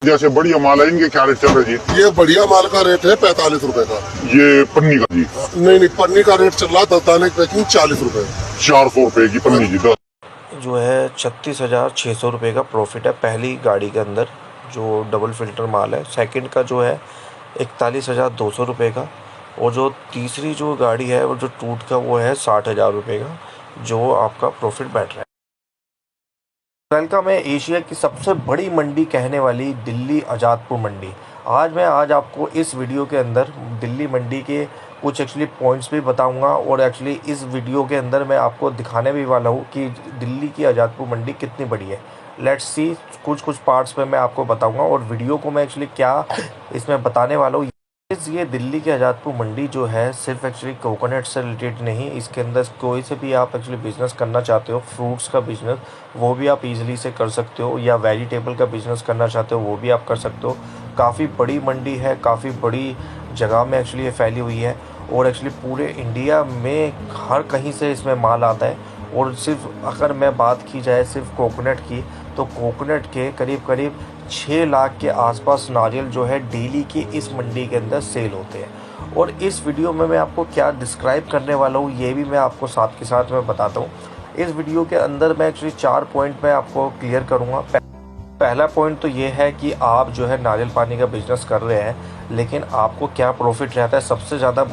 जैसे बढ़िया माल आएंगे क्या रेट चल रहा है जी? ये बढ़िया माल का रेट है 45 रुपए का। ये पन्नी का जी? नहीं, पन्नी का रेट चल रहा है 10 दाने की पैकिंग 40 रुपए। 400 रुपए की पन्नी जी। 10 जो है 36,600 रुपये का प्रॉफिट है पहली गाड़ी के अंदर, जो डबल फिल्टर माल है। सेकंड का जो है 41,200 रुपये का, और जो तीसरी जो गाड़ी है वो जो टूट का वो है 60,000 रुपये का, जो आपका प्रॉफिट बैठ रहा है। वेलकम है एशिया की सबसे बड़ी मंडी कहने वाली दिल्ली आज़ादपुर मंडी। आज आपको इस वीडियो के अंदर दिल्ली मंडी के कुछ एक्चुअली पॉइंट्स भी बताऊंगा, और एक्चुअली इस वीडियो के अंदर मैं आपको दिखाने भी वाला हूँ कि दिल्ली की आज़ादपुर मंडी कितनी बड़ी है। लेट्स सी, कुछ पार्ट्स पे मैं आपको बताऊंगा, और वीडियो को मैं एक्चुअली क्या इसमें बताने वाला हूँ। ये दिल्ली की आज़ादपुर मंडी जो है सिर्फ एक्चुअली कोकोनट से रिलेटेड नहीं, इसके अंदर कोई से भी आप एक्चुअली बिज़नेस करना चाहते हो, फ्रूट्स का बिज़नेस वो भी आप इजीली से कर सकते हो, या वेजिटेबल का बिज़नेस करना चाहते हो वो भी आप कर सकते हो। काफ़ी बड़ी मंडी है, काफ़ी बड़ी जगह में एक्चुअली ये फैली हुई है, और एक्चुअली पूरे इंडिया में हर कहीं से इसमें माल आता है। और सिर्फ अगर मैं बात की जाए सिर्फ कोकोनट की, तो कोकोनट के करीब करीब 6 लाख के आसपास नारियल जो है डेली की इस मंडी के अंदर सेल होते हैं। और इस वीडियो में मैं आपको क्या डिस्क्राइब करने वाला हूँ ये भी मैं आपको साथ के साथ में बताता हूँ। इस वीडियो के अंदर मैं एक्चुअली 4 पॉइंट मैं आपको क्लियर करूँगा। पहला पॉइंट तो ये है कि आप जो है नारियल पानी का बिजनेस कर रहे हैं, लेकिन आपको क्या प्रॉफिट रहता है। सबसे ज़्यादा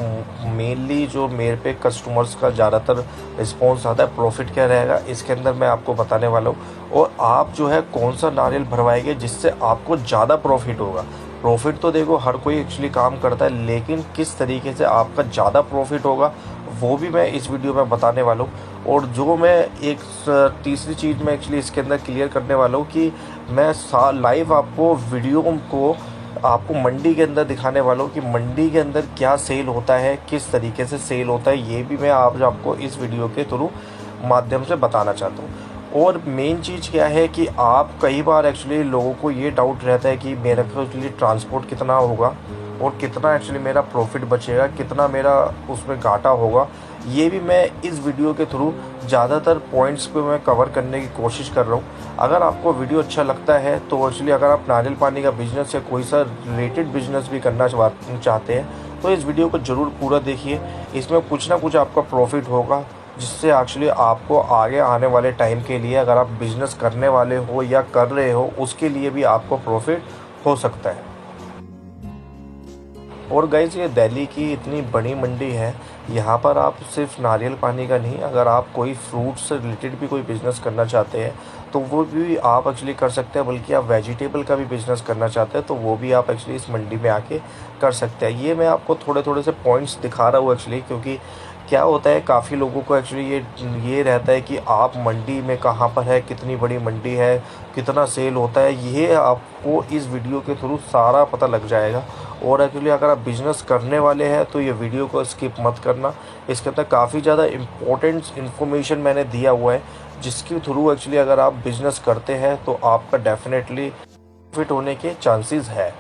मेनली जो मेरे पे कस्टमर्स का ज़्यादातर रिस्पॉन्स आता है, प्रॉफिट क्या रहेगा इसके अंदर मैं आपको बताने वाला हूँ। और आप जो है कौन सा नारियल भरवाएंगे जिससे आपको ज़्यादा प्रॉफिट होगा। प्रॉफिट तो देखो हर कोई एक्चुअली काम करता है, लेकिन किस तरीके से आपका ज़्यादा प्रॉफिट होगा वो भी मैं इस वीडियो में बताने वाला हूँ। और जो मैं एक तीसरी चीज़ मैं एक्चुअली इसके अंदर क्लियर करने वाला हूँ कि मैं लाइव आपको वीडियो को आपको मंडी के अंदर दिखाने वाला हूँ कि मंडी के अंदर क्या सेल होता है, किस तरीके से सेल होता है, ये भी मैं आज आपको इस वीडियो के थ्रू माध्यम से बताना चाहता हूँ। और मेन चीज़ क्या है कि आप कई बार एक्चुअली लोगों को ये डाउट रहता है कि मेरा एक्चुअली ट्रांसपोर्ट कितना होगा, और कितना एक्चुअली मेरा प्रॉफिट बचेगा, कितना मेरा उसमें घाटा होगा। ये भी मैं इस वीडियो के थ्रू ज़्यादातर पॉइंट्स पे मैं कवर करने की कोशिश कर रहा हूँ। अगर आपको वीडियो अच्छा लगता है तो एक्चुअली अगर आप नारियल पानी का बिज़नेस या कोई सा रिलेटेड बिज़नेस भी करना चाहते हैं तो इस वीडियो को ज़रूर पूरा देखिए। इसमें कुछ ना कुछ आपका प्रॉफिट होगा, जिससे एक्चुअली आपको आगे आने वाले टाइम के लिए अगर आप बिज़नेस करने वाले हो या कर रहे हो उसके लिए भी आपको प्रॉफिट हो सकता है। और गाइस, ये दिल्ली की इतनी बड़ी मंडी है, यहाँ पर आप सिर्फ नारियल पानी का नहीं, अगर आप कोई फ्रूट से रिलेटेड भी कोई बिज़नेस करना चाहते हैं तो वो भी आप एक्चुअली कर सकते हैं। बल्कि आप वेजिटेबल का भी बिज़नेस करना चाहते हैं तो वो भी आप एक्चुअली इस मंडी में आके कर सकते हैं। ये मैं आपको थोड़े थोड़े से पॉइंट्स दिखा रहा हूँ एक्चुअली, क्योंकि क्या होता है काफ़ी लोगों को एक्चुअली ये रहता है कि आप मंडी में कहाँ पर है, कितनी बड़ी मंडी है, कितना सेल होता है, ये आपको इस वीडियो के थ्रू सारा पता लग जाएगा। और एक्चुअली अगर आप बिज़नेस करने वाले हैं तो ये वीडियो को स्किप मत करना। इसके अंदर काफ़ी ज़्यादा इम्पोर्टेंट इन्फॉर्मेशन मैंने दिया हुआ है, जिसके थ्रू एक्चुअली अगर आप बिज़नेस करते हैं तो आपका डेफिनेटली प्रॉफिट होने के चांसेस है।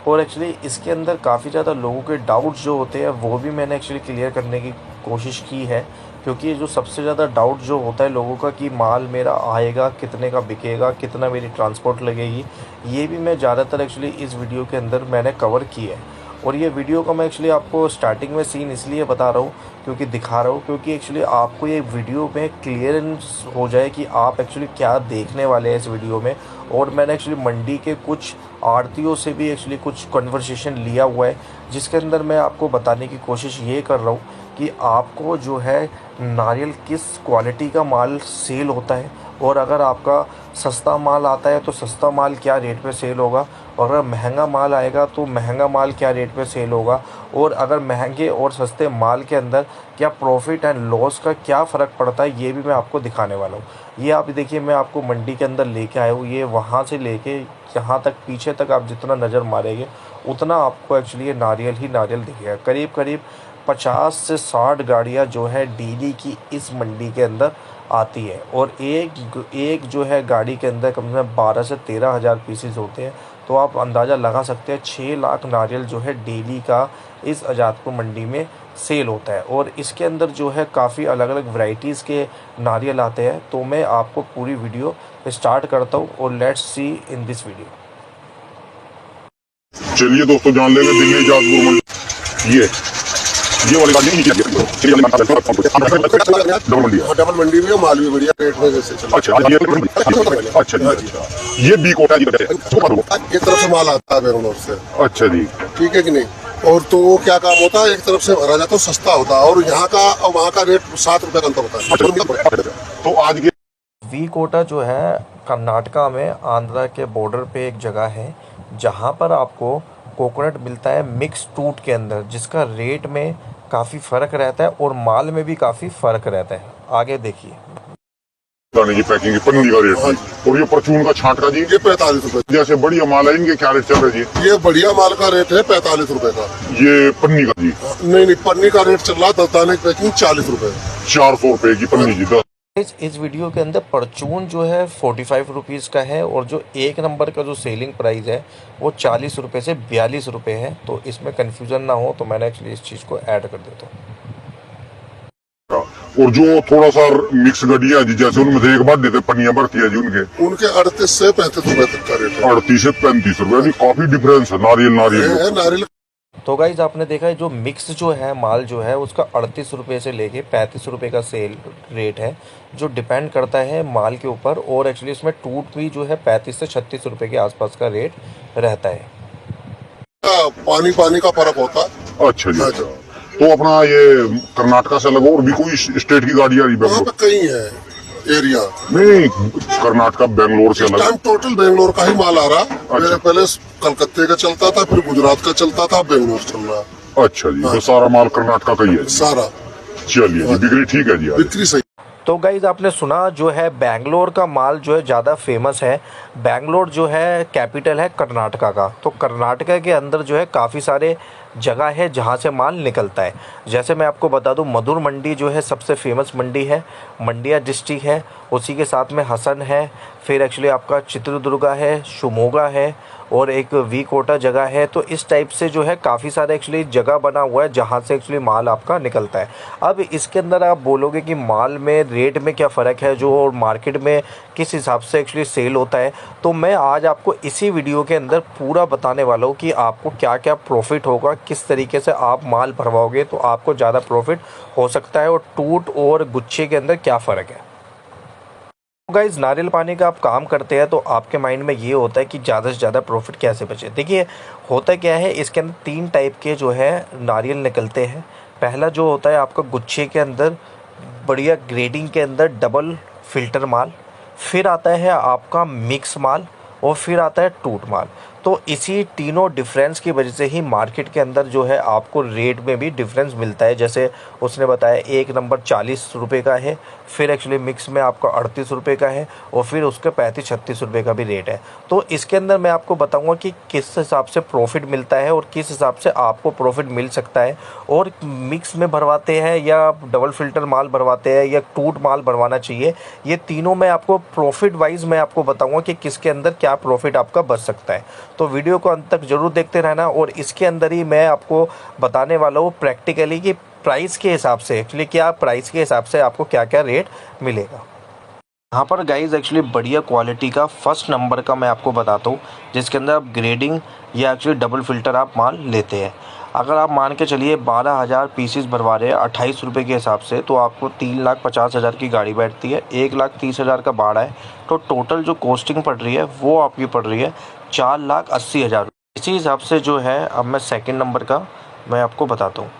और एक्चुअली इसके अंदर काफ़ी ज़्यादा लोगों के डाउट्स जो होते हैं वो भी मैंने एक्चुअली क्लियर करने की कोशिश की है, क्योंकि ये जो सबसे ज़्यादा डाउट जो होता है लोगों का कि माल मेरा आएगा, कितने का बिकेगा, कितना मेरी ट्रांसपोर्ट लगेगी, ये भी मैं ज़्यादातर एक्चुअली इस वीडियो के अंदर मैंने कवर की है। और ये वीडियो का मैं एक्चुअली आपको स्टार्टिंग में सीन इसलिए बता रहा हूँ क्योंकि दिखा रहा हूँ, क्योंकि एक्चुअली आपको ये वीडियो में क्लियरेंस हो जाए कि आप एक्चुअली क्या देखने वाले हैं इस वीडियो में। और मैंने एक्चुअली मंडी के कुछ आड़तियों से भी एक्चुअली कुछ कन्वर्सेशन लिया हुआ है, जिसके अंदर मैं आपको बताने की कोशिश ये कर रहा हूँ कि आपको जो है नारियल किस क्वालिटी का माल सेल होता है, और अगर आपका सस्ता माल आता है तो सस्ता माल क्या रेट पे सेल होगा, और अगर महंगा माल आएगा तो महंगा माल क्या रेट पे सेल होगा, और अगर महंगे और सस्ते माल के अंदर क्या प्रॉफिट एंड लॉस का क्या फ़र्क पड़ता है, ये भी मैं आपको दिखाने वाला हूँ। ये आप देखिए, मैं आपको मंडी के अंदर लेके आया हूँ। ये वहाँ से लेके यहाँ तक पीछे तक आप जितना नज़र मारेंगे उतना आपको एक्चुअली ये नारियल ही नारियल दिखेगा। करीब करीब 50 से 60 गाड़ियाँ जो है डेली की इस मंडी के अंदर आती है, और एक जो है गाड़ी के अंदर कम से कम 12 से 13 हज़ार पीसेस होते हैं। तो आप अंदाज़ा लगा सकते हैं 6 लाख नारियल जो है डेली का इस आज़ादपुर मंडी में सेल होता है। और इसके अंदर जो है काफ़ी अलग अलग वैरायटीज़ के नारियल आते हैं। तो मैं आपको पूरी वीडियो स्टार्ट करता हूँ, और let's see in this video. चलिए दोस्तों जान लेंगे दिल्ली जाजपुर मंडी। ये वाली गाड़ी नहीं डबल मंडी है। डबल मंडी में माल भी बढ़िया रेट में जैसे चल अच्छा अच्छा जी अच्छा। ये बी कोटा जी एक तरफ से माल आता है बेंगलोर से, अच्छा जी ठीक है कि नहीं। और तो वो क्या काम होता है, एक तरफ से भरा जाता है सस्ता होता है, और यहाँ का और वहाँ का रेट 7 रुपए का अंतर होता है। तो आज के वी कोटा जो है कर्नाटका में आंध्रा के बॉर्डर पे एक जगह है जहाँ पर आपको कोकोनट मिलता है मिक्स टूट के अंदर, जिसका रेट में काफ़ी फ़र्क रहता है और माल में भी काफ़ी फ़र्क रहता है। आगे देखिए दाने की पैकिंग की पन्नी का रेट जी, और ये परचून का छांट का जी ये 45 रुपए। जैसे बढ़िया माल है इनके क्या रेट चल रहा है जी? ये बढ़िया माल का रेट है 45 रुपए का। ये पन्नी का जी नहीं पन्नी का रेट चल रहा है 10 दाने की पैकिंग 40 रुपए, 400 रुपए की पन्नी जी। इस वीडियो के अंदर परचून जो है 45 रुपीज़ का है और जो एक नंबर का जो सेलिंग प्राइस है वो 40 रुपये से 42 रुपये है। तो इसमें कन्फ्यूज़न ना हो तो मैंने एक्चुअली इस चीज़ को ऐड कर देता हूँ। और जो थोड़ा सा मिक्स गड्डिया जी जैसे उनमें से एक बार देते पन्नियां भरती है जी उनके 38 से 35 रुपए तक का रेट है। 38 से 35 रुपए काफी डिफरेंस है नारियल नारियल। तो गाइज आपने देखा है जो मिक्स जो है माल जो है उसका 38 रुपये से लेके 35 रुपये का सेल रेट है, जो डिपेंड करता है माल के ऊपर। और एक्चुअली इसमें टूट भी जो है 35 से 36 रुपये के आसपास का रेट रहता है। पानी का फर्क होता है। अच्छा जी। तो अपना ये कर्नाटका से अलग और भी कोई स्टेट की गाड़ी आ रही वहाँ पे कहीं है एरिया? नहीं कर्नाटका बेंगलोर से अलग टोटल बेंगलोर का ही माल आ रहा। अच्छा। पहले कलकत्ते का चलता था, फिर गुजरात का चलता था, बेंगलोर चल रहा। अच्छा जी। तो सारा माल कर्नाटका का ही है सारा। चलिए जी बिक्री ठीक है जी। बिक्री सही। तो गाइज आपने सुना जो है बेंगलोर का माल जो है ज़्यादा फेमस है। बेंगलोर जो है कैपिटल है कर्नाटका का। तो कर्नाटका के अंदर जो है काफ़ी सारे जगह है जहाँ से माल निकलता है। जैसे मैं आपको बता दूं मधुर मंडी जो है सबसे फेमस मंडी है, मंडिया डिस्ट्रिक्ट है। उसी के साथ में हसन है, फिर एक्चुअली आपका चित्रदुर्गा है, शिमोगा है और एक वी कोटा जगह है। तो इस टाइप से जो है काफ़ी सारे एक्चुअली जगह बना हुआ है जहाँ से एक्चुअली माल आपका निकलता है। अब इसके अंदर आप बोलोगे कि माल में रेट में क्या फ़र्क है जो और मार्केट में किस हिसाब से एक्चुअली सेल होता है, तो मैं आज आपको इसी वीडियो के अंदर पूरा बताने वाला हूँ कि आपको क्या क्या प्रॉफिट होगा, किस तरीके से आप माल भरवाओगे तो आपको ज़्यादा प्रॉफिट हो सकता है और टूट और गुच्छे के अंदर क्या फ़र्क है। गाइज नारियल पानी का आप काम करते हैं तो आपके माइंड में ये होता है कि ज़्यादा से ज़्यादा प्रॉफिट कैसे बचे। देखिए होता क्या है, इसके अंदर 3 टाइप के जो है नारियल निकलते हैं। पहला जो होता है आपका गुच्छे के अंदर बढ़िया ग्रेडिंग के अंदर डबल फिल्टर माल, फिर आता है आपका मिक्स माल और फिर आता है टूट माल। तो इसी तीनों डिफरेंस की वजह से ही मार्केट के अंदर जो है आपको रेट में भी डिफरेंस मिलता है। जैसे उसने बताया एक नंबर 40 रुपये का है, फिर एक्चुअली मिक्स में आपका 38 रुपये का है और फिर उसके 35-36 रुपये का भी रेट है। तो इसके अंदर मैं आपको बताऊंगा कि किस हिसाब से प्रॉफिट मिलता है और किस हिसाब से आपको प्रॉफिट मिल सकता है। और मिक्स में भरवाते हैं या डबल फिल्टर माल भरवाते हैं या टूट माल भरवाना चाहिए, ये तीनों मैं आपको प्रॉफिट वाइज मैं आपको बताऊँगा कि किसके अंदर क्या प्रॉफिट आपका बच सकता है। तो वीडियो को अंत तक ज़रूर देखते रहना। और इसके अंदर ही मैं आपको बताने वाला हूँ प्रैक्टिकली कि प्राइस के हिसाब से एक्चुअली क्या प्राइस के हिसाब से आपको क्या क्या रेट मिलेगा। यहाँ पर गाइज एक्चुअली बढ़िया क्वालिटी का फर्स्ट नंबर का मैं आपको बताता हूँ जिसके अंदर आप ग्रेडिंग या एक्चुअली डबल फिल्टर आप माल लेते हैं। अगर आप मान के चलिए 12,000 पीसीस भरवा रहे हैं 28 रुपये के हिसाब से, तो आपको 3,50,000 की गाड़ी बैठती है, 1,30,000 का भाड़ा है। तो टोटल जो कॉस्टिंग पड़ रही है वो आपकी पड़ रही है 4,80,000। इसी हिसाब से जो है अब मैं सेकंड नंबर का मैं आपको बताता हूँ।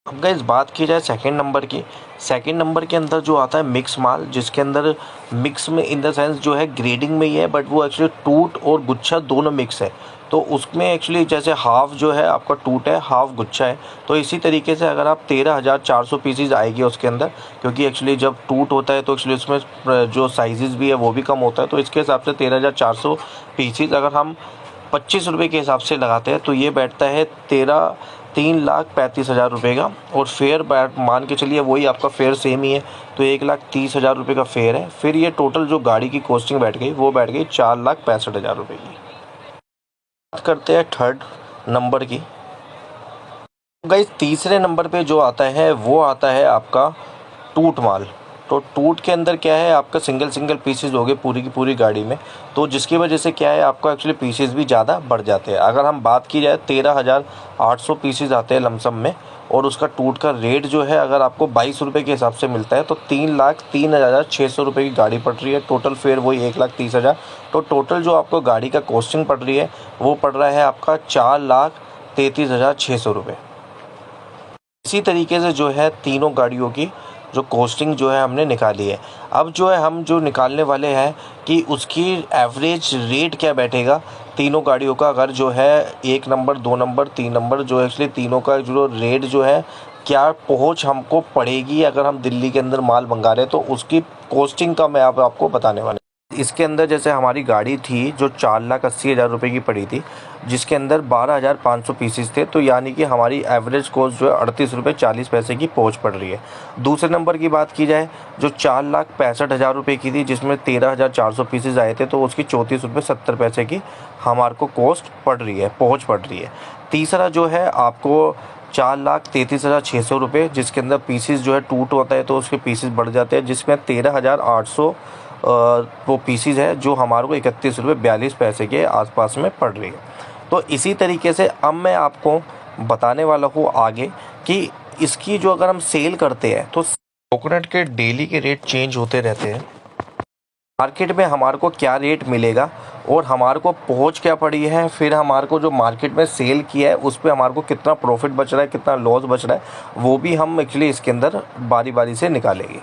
अब गाइस बात की जाए सेकंड नंबर की, सेकंड नंबर के अंदर जो आता है मिक्स माल, जिसके अंदर मिक्स में इन द सेंस जो है ग्रेडिंग में ही है बट वो एक्चुअली टूट और गुच्छा दोनों मिक्स है। तो उसमें एक्चुअली जैसे हाफ जो है आपका टूट है, हाफ गुच्छा है। तो इसी तरीके से अगर आप 13,400 पीसीज आएगी उसके अंदर, क्योंकि एक्चुअली जब टूट होता है तो एक्चुअली उसमें जो साइजेस भी है वो भी कम होता है। तो इसके हिसाब से 13,400 पीसीज अगर हम 25 रुपये के हिसाब से लगाते हैं तो ये बैठता है 3,35,000 रुपये का। और फेयर मान के चलिए वही आपका फेयर सेम ही है, तो 1,30,000 रुपये का फेयर है। फिर ये टोटल जो गाड़ी की कॉस्टिंग बैठ गई वो बैठ गई 4,65,000 रुपये की। बात करते हैं थर्ड नंबर की। गाइस तीसरे नंबर पे जो आता है वो आता है आपका टूट माल। तो टूट के अंदर क्या है, आपका सिंगल सिंगल पीसेज हो गए पूरी की पूरी गाड़ी में, तो जिसकी वजह से क्या है, आपका एक्चुअली पीसेज भी ज़्यादा बढ़ जाते हैं। अगर हम बात की जाए 13,800 पीसेज आते हैं लमसम में, और उसका टूट का रेट जो है अगर आपको 22 रुपये के हिसाब से मिलता है तो 3,03,600 रुपये की गाड़ी पड़ रही है। टोटल फेयर वही 1,30,000। तो टोटल जो आपको गाड़ी का कॉस्टिंग पड़ रही है वो पड़ रहा है आपका 4,33,600 रुपये। इसी तरीके से जो है तीनों गाड़ियों की जो कॉस्टिंग जो है हमने निकाली है। अब जो है हम जो निकालने वाले हैं कि उसकी एवरेज रेट क्या बैठेगा तीनों गाड़ियों का, अगर जो है 1 नंबर 2 नंबर 3 नंबर जो है, एक्चुअली तीनों का जो रेट जो है क्या पहुंच हमको पड़ेगी अगर हम दिल्ली के अंदर माल मंगा रहे हैं, तो उसकी कॉस्टिंग का मैं आपको बताने वाला। इसके अंदर जैसे हमारी गाड़ी थी जो 4,80,000 रुपये की पड़ी थी, जिसके अंदर 12,500 पीसेस थे, तो यानी कि हमारी एवरेज कॉस्ट जो है 38 रुपये 40 पैसे की पहुंच पड़ रही है। दूसरे नंबर की बात की जाए जो 4,65,000 रुपये की थी, जिसमें 13,400 पीसेस आए थे, तो उसकी 34 रुपये 70 पैसे की हमारे को कॉस्ट पड़ रही है, पहुँच पड़ रही है। तीसरा जो है आपको 4,33,600 रुपये, जिसके अंदर पीसेस जो है टूट होता है तो उसके पीसेस बढ़ जाते हैं, जिसमें 13,800 वो पीसीज है जो हमारे को 31 रुपये 42 पैसे के आसपास में पड़ रही है। तो इसी तरीके से अब मैं आपको बताने वाला हूँ आगे कि इसकी जो अगर हम सेल करते हैं तो कोकोनट के डेली के रेट चेंज होते रहते हैं। मार्केट में हमारे को क्या रेट मिलेगा और हमारे को पहुंच क्या पड़ी है, फिर हमारे को जो मार्केट में सेल किया है उस पर हमारे को कितना प्रॉफिट बच रहा है, कितना लॉस बच रहा है, वो भी हम एक्चुअली इसके अंदर बारी बारी से निकालेंगे।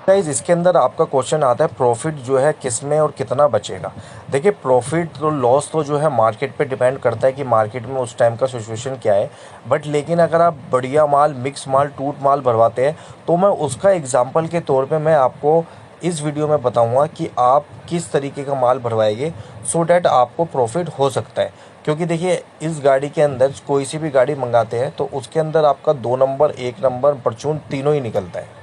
गाइस इसके अंदर आपका क्वेश्चन आता है प्रॉफिट जो है किस में और कितना बचेगा। देखिए प्रॉफिट तो लॉस तो जो है मार्केट पे डिपेंड करता है कि मार्केट में उस टाइम का सिचुएशन क्या है, बट लेकिन अगर आप बढ़िया माल, मिक्स माल, टूट माल भरवाते हैं तो मैं उसका एग्जांपल के तौर पे मैं आपको इस वीडियो में बताऊंगा कि आप किस तरीके का माल भरवाएंगे सो डैट आपको प्रॉफिट हो सकता है। क्योंकि देखिए इस गाड़ी के अंदर कोई सी भी गाड़ी मंगाते हैं तो उसके अंदर आपका 2 नंबर, 1 नंबर, परचून तीनों ही निकलता है।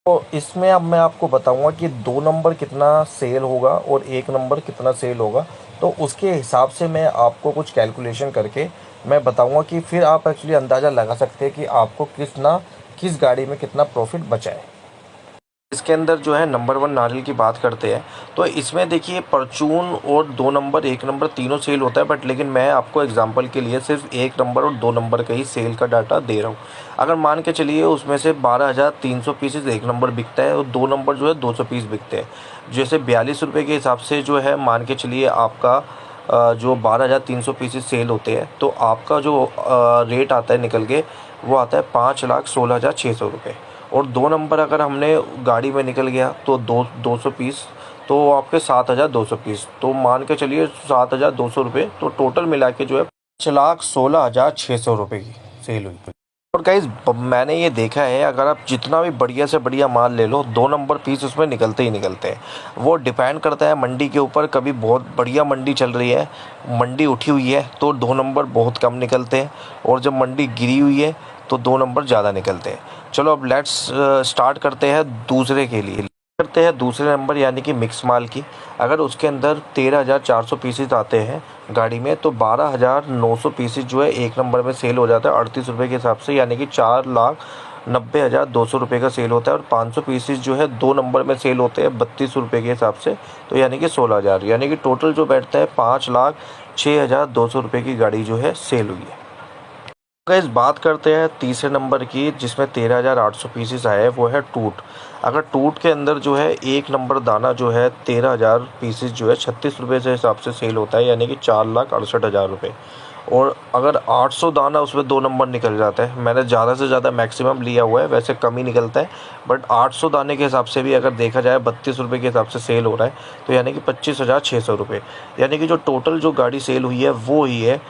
तो इसमें अब मैं आपको बताऊंगा कि 2 नंबर कितना सेल होगा और 1 नंबर कितना सेल होगा, तो उसके हिसाब से मैं आपको कुछ कैलकुलेशन करके मैं बताऊंगा कि फिर आप एक्चुअली अंदाज़ा लगा सकते हैं कि आपको किस गाड़ी में कितना प्रॉफिट बचा है। इसके अंदर जो है नंबर 1 नारियल की बात करते हैं तो इसमें देखिए परचून और 2 नंबर, 1 नंबर तीनों सेल होता है, बट लेकिन मैं आपको एग्जांपल के लिए सिर्फ 1 नंबर और 2 नंबर का ही सेल का डाटा दे रहा हूँ। अगर मान के चलिए उसमें से 12,300 पीसेस 1 नंबर बिकता है और 2 नंबर जो है 200 पीस बिकते हैं, जैसे 42 रुपये के हिसाब से जो है मान के चलिए आपका जो 12,300 पीसेस सेल होते हैं तो आपका जो रेट आता है निकल के वो आता है 5,16,600 रुपये। और 2 नंबर अगर हमने गाड़ी में निकल गया तो 200 पीस तो आपके 7,200 पीस, तो मान के चलिए 7,200 रुपये, तो टोटल मिला के जो है 5,16,600 रुपये की सेल हुई। और गाइस मैंने ये देखा है अगर आप जितना भी बढ़िया से बढ़िया माल ले लो 2 नंबर पीस उसमें निकलते ही निकलते हैं। वो डिपेंड करता है मंडी के ऊपर, कभी बहुत बढ़िया मंडी चल रही है, मंडी उठी हुई है तो 2 नंबर बहुत कम निकलते हैं, और जब मंडी गिरी हुई है तो 2 नंबर ज़्यादा निकलते हैं। चलो अब लेट्स स्टार्ट करते हैं दूसरे के लिए। करते हैं दूसरे नंबर यानी कि मिक्स माल की। अगर उसके अंदर 13,400 पीसेस आते हैं गाड़ी में तो 12,900 पीसेस जो है 1 नंबर में सेल हो जाता है 38 रुपये के हिसाब से, यानी कि 4,90,200 रुपये का सेल होता है। और 500 पीसेस जो है 2 नंबर में सेल होते हैं 32 रुपये के हिसाब से, तो यानी कि 16,000, यानी कि टोटल जो बैठता है 5,06,200 रुपये की गाड़ी जो है सेल हुई है। गाइस बात करते हैं तीसरे नंबर की जिसमें 13,800 पीसेस आए हैं, वो है टूट। अगर टूट के अंदर जो है 1 नंबर दाना जो है 13,000 पीसेस जो है 36 रुपये से हिसाब से सेल होता है, यानी कि 4,68,000 रुपये। और अगर 800 दाना उसमें 2 नंबर निकल जाता है, मैंने ज़्यादा से ज़्यादा मैक्सिमम लिया हुआ है, वैसे कम ही निकलता है, बट 800 दाने के हिसाब से भी अगर देखा जाए 32 रुपये के हिसाब से सेल हो रहा है, तो यानी कि 25,600 रुपये, यानी कि जो टोटल जो गाड़ी सेल हुई है वो ही है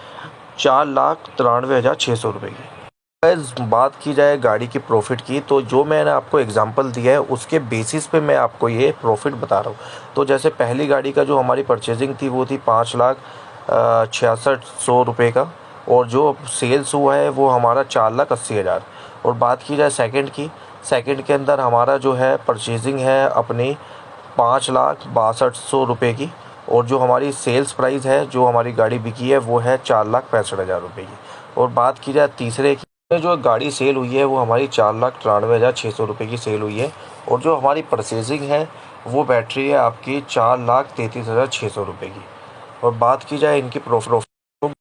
4,93,600 रुपये की। बात की जाए गाड़ी की प्रॉफिट की, तो जो मैंने आपको एग्जांपल दिया है उसके बेसिस पे मैं आपको ये प्रॉफिट बता रहा हूँ। तो जैसे पहली गाड़ी का जो हमारी परचेजिंग थी वो थी 5,66,100 रुपये का, और जो सेल्स हुआ है वो हमारा 4,80,000। और बात की जाए सेकंड की, सेकंड के अंदर हमारा जो है परचेजिंग है अपनी 5,62,100 रुपये की, और जो हमारी सेल्स प्राइस है जो हमारी गाड़ी बिकी है वो है 4,65,000 रुपये की। और बात की जाए तीसरे की, जो गाड़ी सेल हुई है वो हमारी 4,93,600 रुपये की सेल हुई है, और जो हमारी परचेजिंग है वो बैटरी है आपकी 4,33,600 रुपये की। और बात की जाए इनकी प्रॉफिट